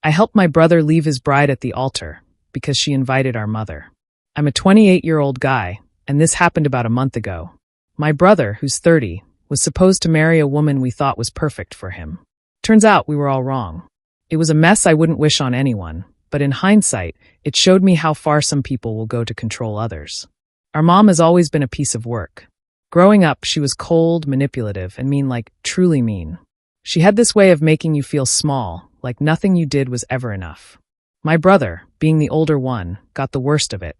I helped my brother leave his bride at the altar because she invited our mother. I'm a 28-year-old guy, and this happened about a month ago. My brother, who's 30, was supposed to marry a woman we thought was perfect for him. Turns out we were all wrong. It was a mess I wouldn't wish on anyone, but in hindsight, it showed me how far some people will go to control others. Our mom has always been a piece of work. Growing up, she was cold, manipulative, and mean, like truly mean. She had this way of making you feel small, like nothing you did was ever enough. My brother, being the older one, got the worst of it.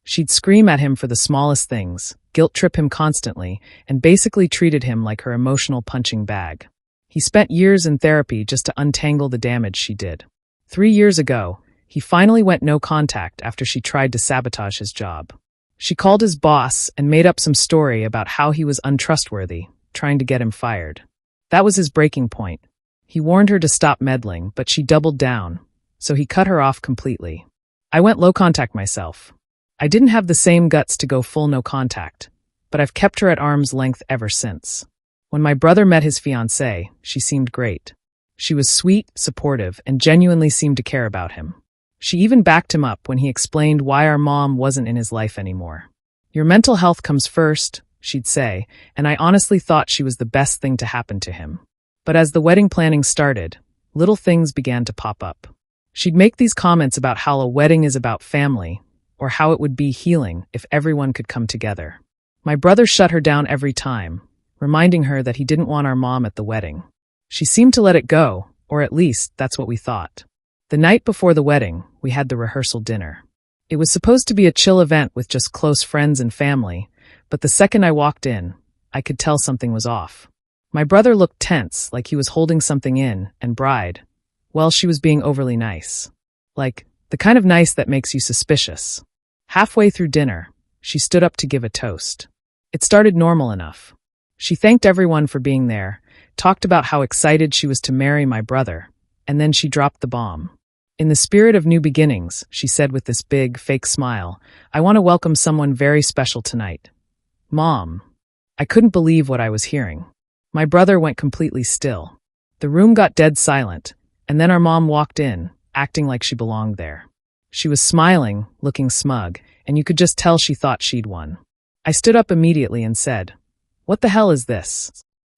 She'd scream at him for the smallest things, guilt-trip him constantly, and basically treated him like her emotional punching bag. He spent years in therapy just to untangle the damage she did. 3 years ago, he finally went no contact after she tried to sabotage his job. She called his boss and made up some story about how he was untrustworthy, trying to get him fired. That was his breaking point. He warned her to stop meddling, but she doubled down, so he cut her off completely. I went low contact myself. I didn't have the same guts to go full no contact, but I've kept her at arm's length ever since. When my brother met his fiancée, she seemed great. She was sweet, supportive, and genuinely seemed to care about him. She even backed him up when he explained why our mom wasn't in his life anymore. Your mental health comes first, she'd say, and I honestly thought she was the best thing to happen to him. But as the wedding planning started, little things began to pop up. She'd make these comments about how a wedding is about family, or how it would be healing if everyone could come together. My brother shut her down every time, reminding her that he didn't want our mom at the wedding. She seemed to let it go, or at least that's what we thought. The night before the wedding, we had the rehearsal dinner. It was supposed to be a chill event with just close friends and family, but the second I walked in, I could tell something was off. My brother looked tense, like he was holding something in, and bride, well, she was being overly nice. Like, the kind of nice that makes you suspicious. Halfway through dinner, she stood up to give a toast. It started normal enough. She thanked everyone for being there, talked about how excited she was to marry my brother, and then she dropped the bomb. In the spirit of new beginnings, she said with this big, fake smile, I want to welcome someone very special tonight. Mom. I couldn't believe what I was hearing. My brother went completely still. The room got dead silent, and then our mom walked in, acting like she belonged there. She was smiling, looking smug, and you could just tell she thought she'd won. I stood up immediately and said, What the hell is this?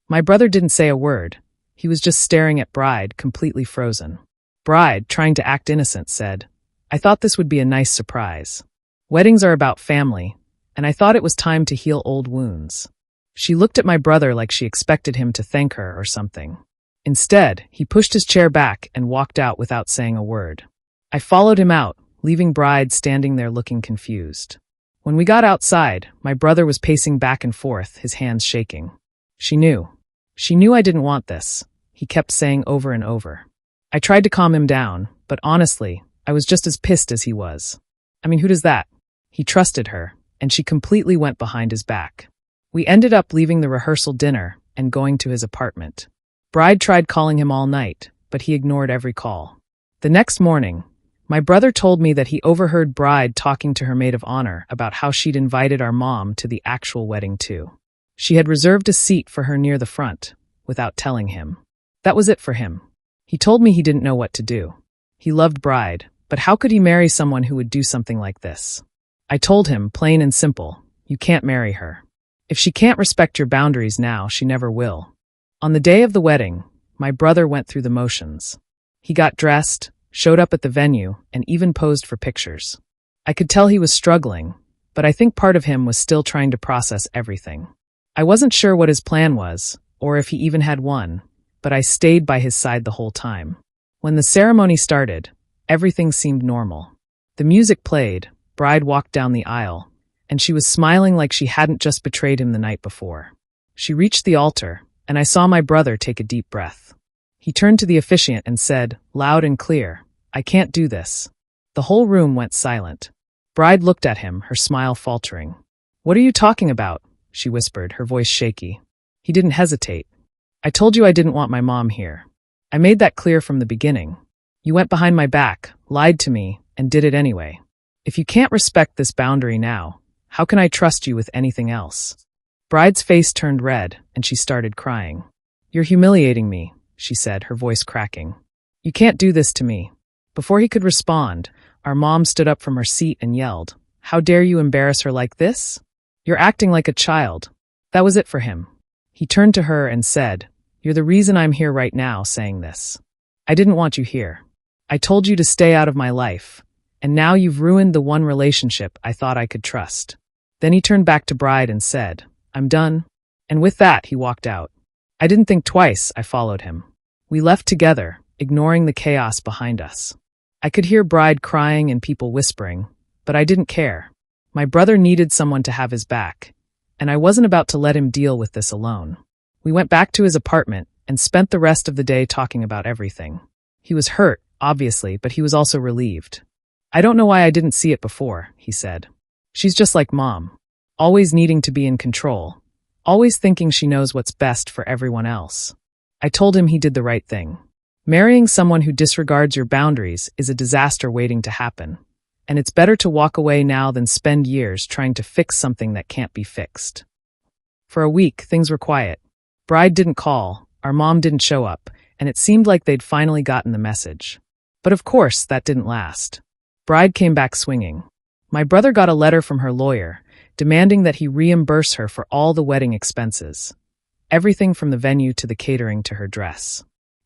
My brother didn't say a word. He was just staring at Bride, completely frozen. Bride, trying to act innocent, said, I thought this would be a nice surprise. Weddings are about family, and I thought it was time to heal old wounds. She looked at my brother like she expected him to thank her or something. Instead, he pushed his chair back and walked out without saying a word. I followed him out, leaving Bride standing there looking confused. When we got outside, my brother was pacing back and forth, his hands shaking. She knew. She knew I didn't want this, he kept saying over and over. I tried to calm him down, but honestly, I was just as pissed as he was. I mean, who does that? He trusted her, and she completely went behind his back. We ended up leaving the rehearsal dinner and going to his apartment. Bride tried calling him all night, but he ignored every call. The next morning, my brother told me that he overheard Bride talking to her maid of honor about how she'd invited our mom to the actual wedding too. She had reserved a seat for her near the front, without telling him. That was it for him. He told me he didn't know what to do. He loved Bride, but how could he marry someone who would do something like this? I told him, plain and simple, you can't marry her. If she can't respect your boundaries now, she never will. On the day of the wedding, my brother went through the motions. He got dressed, showed up at the venue, and even posed for pictures. I could tell he was struggling, but I think part of him was still trying to process everything. I wasn't sure what his plan was, or if he even had one, but I stayed by his side the whole time. When the ceremony started, everything seemed normal. The music played, Bride walked down the aisle, and she was smiling like she hadn't just betrayed him the night before. She reached the altar, and I saw my brother take a deep breath. He turned to the officiant and said, loud and clear, I can't do this. The whole room went silent. Bride looked at him, her smile faltering. What are you talking about? She whispered, her voice shaky. He didn't hesitate. I told you I didn't want my mom here. I made that clear from the beginning. You went behind my back, lied to me, and did it anyway. If you can't respect this boundary now, how can I trust you with anything else? Bride's face turned red, and she started crying. You're humiliating me, she said, her voice cracking. You can't do this to me. Before he could respond, our mom stood up from her seat and yelled, "How dare you embarrass her like this? You're acting like a child." That was it for him. He turned to her and said, "You're the reason I'm here right now saying this. I didn't want you here. I told you to stay out of my life, and now you've ruined the one relationship I thought I could trust." Then he turned back to Bride and said, "I'm done." And with that, he walked out. I didn't think twice, I followed him. We left together, ignoring the chaos behind us. I could hear Bride crying and people whispering, but I didn't care. My brother needed someone to have his back, and I wasn't about to let him deal with this alone. We went back to his apartment and spent the rest of the day talking about everything. He was hurt, obviously, but he was also relieved. "I don't know why I didn't see it before," he said. "She's just like Mom, always needing to be in control, always thinking she knows what's best for everyone else." I told him he did the right thing. Marrying someone who disregards your boundaries is a disaster waiting to happen, and it's better to walk away now than spend years trying to fix something that can't be fixed. For a week, things were quiet. Bride didn't call, our mom didn't show up, and it seemed like they'd finally gotten the message. But of course, that didn't last. Bride came back swinging. My brother got a letter from her lawyer, demanding that he reimburse her for all the wedding expenses. Everything from the venue to the catering to her dress.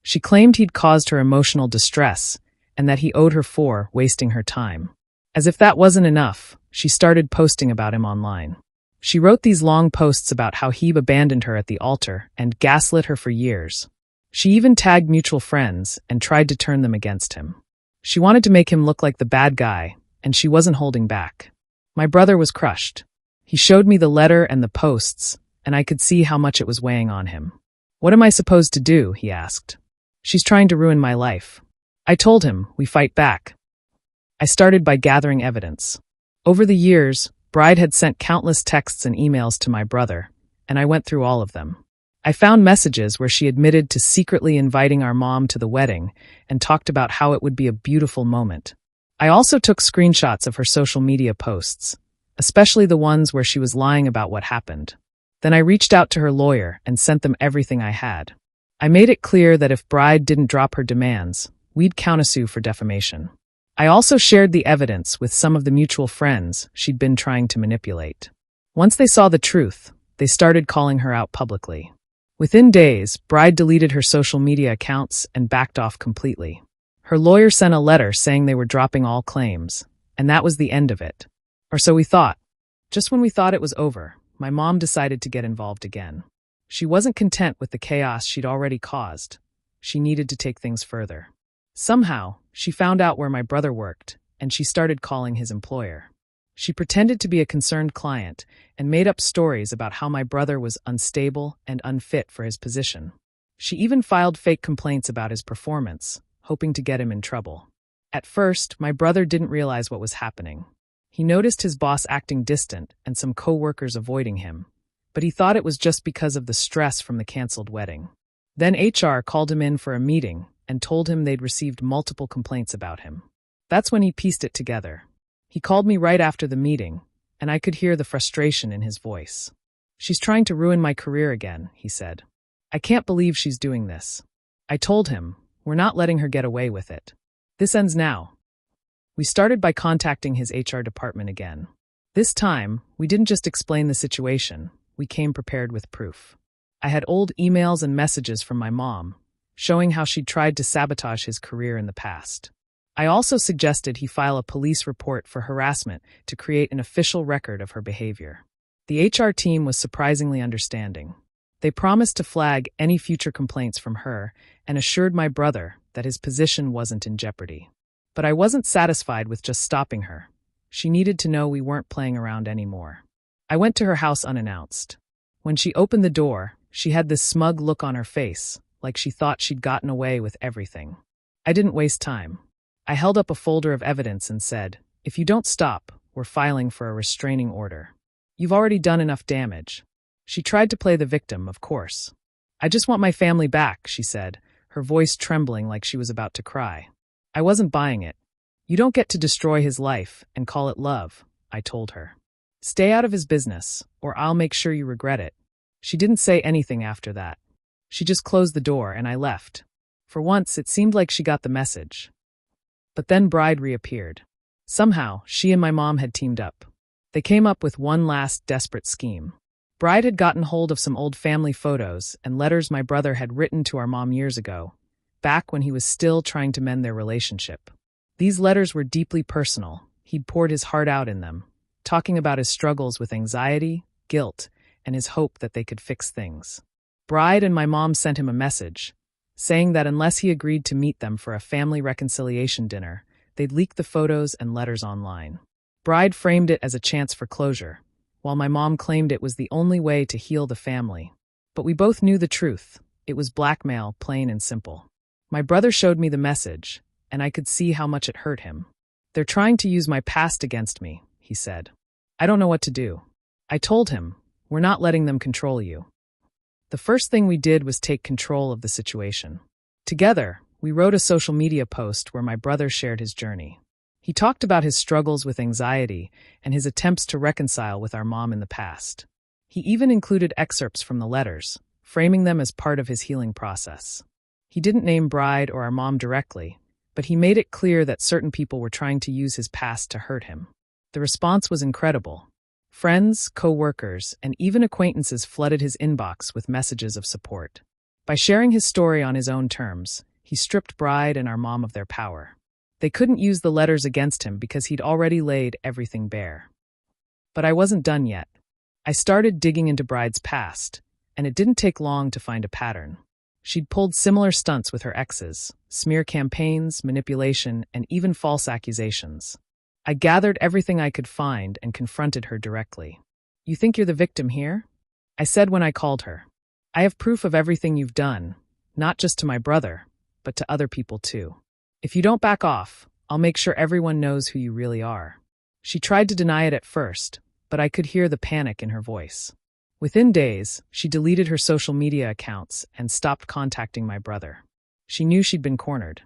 She claimed he'd caused her emotional distress, and that he owed her for wasting her time. As if that wasn't enough, she started posting about him online. She wrote these long posts about how he abandoned her at the altar and gaslit her for years. She even tagged mutual friends and tried to turn them against him. She wanted to make him look like the bad guy, and she wasn't holding back. My brother was crushed. He showed me the letter and the posts, and I could see how much it was weighing on him. "What am I supposed to do?" he asked. "She's trying to ruin my life." I told him, "We fight back." I started by gathering evidence. Over the years, Bride had sent countless texts and emails to my brother, and I went through all of them. I found messages where she admitted to secretly inviting our mom to the wedding and talked about how it would be a beautiful moment. I also took screenshots of her social media posts, especially the ones where she was lying about what happened. Then I reached out to her lawyer and sent them everything I had. I made it clear that if Bride didn't drop her demands, we'd countersue for defamation. I also shared the evidence with some of the mutual friends she'd been trying to manipulate. Once they saw the truth, they started calling her out publicly. Within days, Bride deleted her social media accounts and backed off completely. Her lawyer sent a letter saying they were dropping all claims, and that was the end of it. Or so we thought. Just when we thought it was over, my mom decided to get involved again. She wasn't content with the chaos she'd already caused. She needed to take things further. Somehow, she found out where my brother worked, and she started calling his employer. She pretended to be a concerned client and made up stories about how my brother was unstable and unfit for his position. She even filed fake complaints about his performance, hoping to get him in trouble. At first, my brother didn't realize what was happening. He noticed his boss acting distant and some co-workers avoiding him, but he thought it was just because of the stress from the canceled wedding. Then HR called him in for a meeting and told him they'd received multiple complaints about him. That's when he pieced it together. He called me right after the meeting, and I could hear the frustration in his voice. "She's trying to ruin my career again," he said. "I can't believe she's doing this." I told him, "We're not letting her get away with it. This ends now." We started by contacting his HR department again. This time, we didn't just explain the situation, we came prepared with proof. I had old emails and messages from my mom, showing how she'd tried to sabotage his career in the past. I also suggested he file a police report for harassment to create an official record of her behavior. The HR team was surprisingly understanding. They promised to flag any future complaints from her and assured my brother that his position wasn't in jeopardy. But I wasn't satisfied with just stopping her. She needed to know we weren't playing around anymore. I went to her house unannounced. When she opened the door, she had this smug look on her face, like she thought she'd gotten away with everything. I didn't waste time. I held up a folder of evidence and said, "If you don't stop, we're filing for a restraining order. You've already done enough damage." She tried to play the victim, of course. "I just want my family back," she said, her voice trembling like she was about to cry. I wasn't buying it. "You don't get to destroy his life and call it love," I told her. "Stay out of his business, or I'll make sure you regret it." She didn't say anything after that. She just closed the door and I left. For once, it seemed like she got the message. But then Bride reappeared. Somehow, she and my mom had teamed up. They came up with one last desperate scheme. Bride had gotten hold of some old family photos and letters my brother had written to our mom years ago, back when he was still trying to mend their relationship. These letters were deeply personal. He'd poured his heart out in them, talking about his struggles with anxiety, guilt, and his hope that they could fix things. Bride and my mom sent him a message, saying that unless he agreed to meet them for a family reconciliation dinner, they'd leak the photos and letters online. Bride framed it as a chance for closure, while my mom claimed it was the only way to heal the family. But we both knew the truth. It was blackmail, plain and simple. My brother showed me the message, and I could see how much it hurt him. "They're trying to use my past against me," he said. "I don't know what to do." I told him, "We're not letting them control you." The first thing we did was take control of the situation. Together, we wrote a social media post where my brother shared his journey. He talked about his struggles with anxiety and his attempts to reconcile with our mom in the past. He even included excerpts from the letters, framing them as part of his healing process. He didn't name Bride or our mom directly, but he made it clear that certain people were trying to use his past to hurt him. The response was incredible. Friends, co-workers, and even acquaintances flooded his inbox with messages of support. By sharing his story on his own terms, he stripped Bride and our mom of their power. They couldn't use the letters against him because he'd already laid everything bare. But I wasn't done yet. I started digging into Bride's past, and it didn't take long to find a pattern. She'd pulled similar stunts with her exes, smear campaigns, manipulation, and even false accusations. I gathered everything I could find and confronted her directly. "You think you're the victim here?" I said when I called her. "I have proof of everything you've done, not just to my brother, but to other people too. If you don't back off, I'll make sure everyone knows who you really are." She tried to deny it at first, but I could hear the panic in her voice. Within days, she deleted her social media accounts and stopped contacting my brother. She knew she'd been cornered.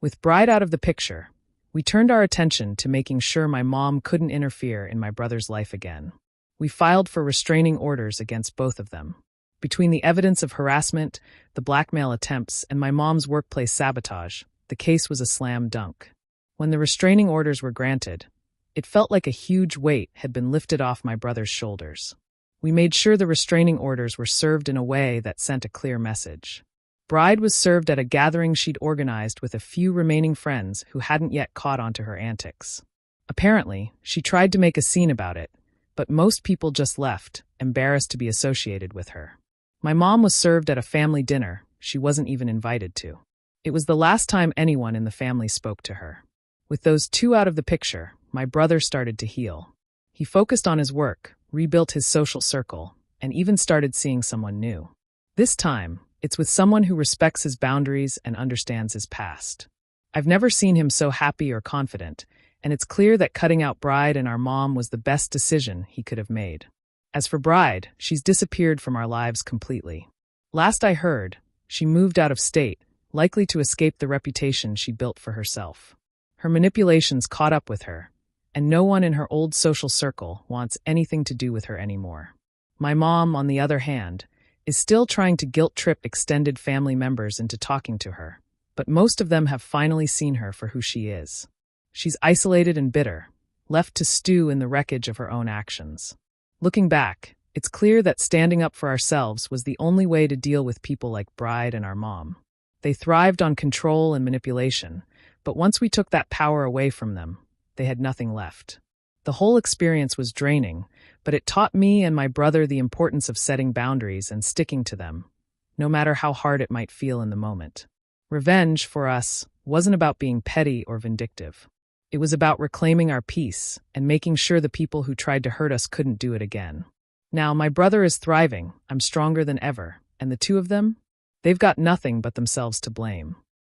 With Bride out of the picture, we turned our attention to making sure my mom couldn't interfere in my brother's life again. We filed for restraining orders against both of them. Between the evidence of harassment, the blackmail attempts, and my mom's workplace sabotage, the case was a slam dunk. When the restraining orders were granted, it felt like a huge weight had been lifted off my brother's shoulders. We made sure the restraining orders were served in a way that sent a clear message. Bride was served at a gathering she'd organized with a few remaining friends who hadn't yet caught on to her antics. Apparently, she tried to make a scene about it, but most people just left, embarrassed to be associated with her. My mom was served at a family dinner she wasn't even invited to. It was the last time anyone in the family spoke to her. With those two out of the picture, my brother started to heal. He focused on his work, rebuilt his social circle, and even started seeing someone new. This time, it's with someone who respects his boundaries and understands his past. I've never seen him so happy or confident, and it's clear that cutting out Bride and our mom was the best decision he could have made. As for Bride, she's disappeared from our lives completely. Last I heard, she moved out of state, likely to escape the reputation she built for herself. Her manipulations caught up with her, and no one in her old social circle wants anything to do with her anymore. My mom, on the other hand, is still trying to guilt-trip extended family members into talking to her, but most of them have finally seen her for who she is. She's isolated and bitter, left to stew in the wreckage of her own actions. Looking back, it's clear that standing up for ourselves was the only way to deal with people like Bride and our mom. They thrived on control and manipulation, but once we took that power away from them, they had nothing left. The whole experience was draining, but it taught me and my brother the importance of setting boundaries and sticking to them, no matter how hard it might feel in the moment. Revenge, for us, wasn't about being petty or vindictive. It was about reclaiming our peace and making sure the people who tried to hurt us couldn't do it again. Now, my brother is thriving, I'm stronger than ever, and the two of them? They've got nothing but themselves to blame.